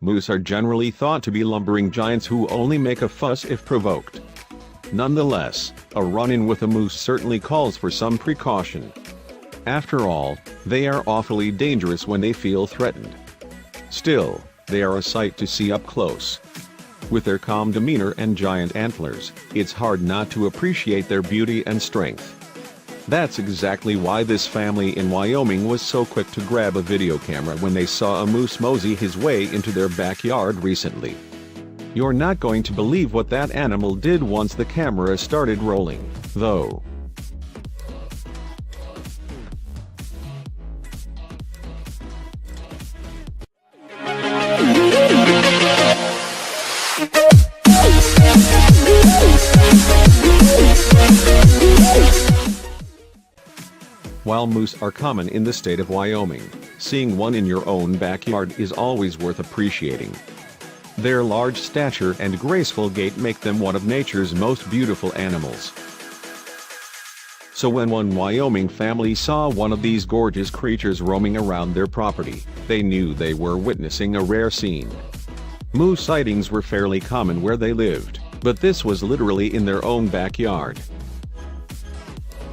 Moose are generally thought to be lumbering giants who only make a fuss if provoked. Nonetheless, a run-in with a moose certainly calls for some precaution. After all, they are awfully dangerous when they feel threatened. Still, they are a sight to see up close. With their calm demeanor and giant antlers, it's hard not to appreciate their beauty and strength. That's exactly why this family in Wyoming was so quick to grab a video camera when they saw a moose mosey his way into their backyard recently. You're not going to believe what that animal did once the camera started rolling, though. While moose are common in the state of Wyoming, seeing one in your own backyard is always worth appreciating. Their large stature and graceful gait make them one of nature's most beautiful animals. So when one Wyoming family saw one of these gorgeous creatures roaming around their property, they knew they were witnessing a rare scene. Moose sightings were fairly common where they lived, but this was literally in their own backyard.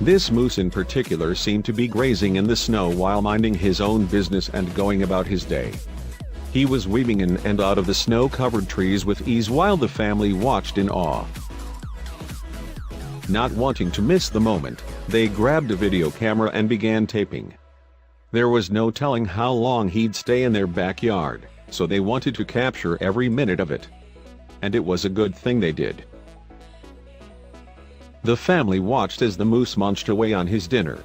This moose in particular seemed to be grazing in the snow while minding his own business and going about his day. He was weaving in and out of the snow-covered trees with ease while the family watched in awe. Not wanting to miss the moment, they grabbed a video camera and began taping. There was no telling how long he'd stay in their backyard, so they wanted to capture every minute of it. And it was a good thing they did. The family watched as the moose munched away on his dinner.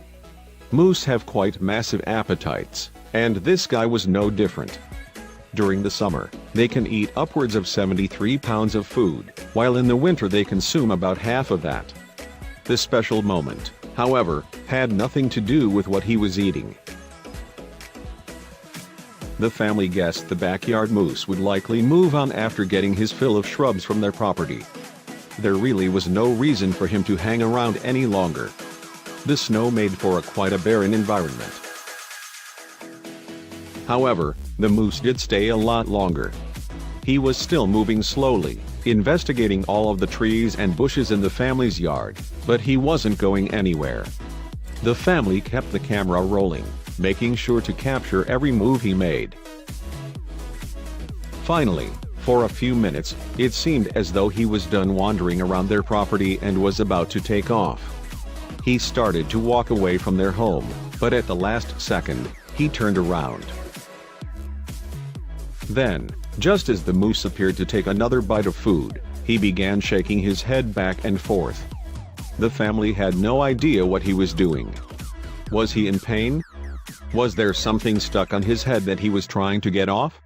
Moose have quite massive appetites, and this guy was no different. During the summer, they can eat upwards of 73 pounds of food, while in the winter they consume about half of that. The special moment, however, had nothing to do with what he was eating. The family guessed the backyard moose would likely move on after getting his fill of shrubs from their property. There really was no reason for him to hang around any longer. The snow made for quite a barren environment. However, the moose did stay a lot longer. He was still moving slowly, investigating all of the trees and bushes in the family's yard, but he wasn't going anywhere. The family kept the camera rolling, making sure to capture every move he made. Finally, for a few minutes, it seemed as though he was done wandering around their property and was about to take off. He started to walk away from their home, but at the last second, he turned around. Then, just as the moose appeared to take another bite of food, he began shaking his head back and forth. The family had no idea what he was doing. Was he in pain? Was there something stuck on his head that he was trying to get off?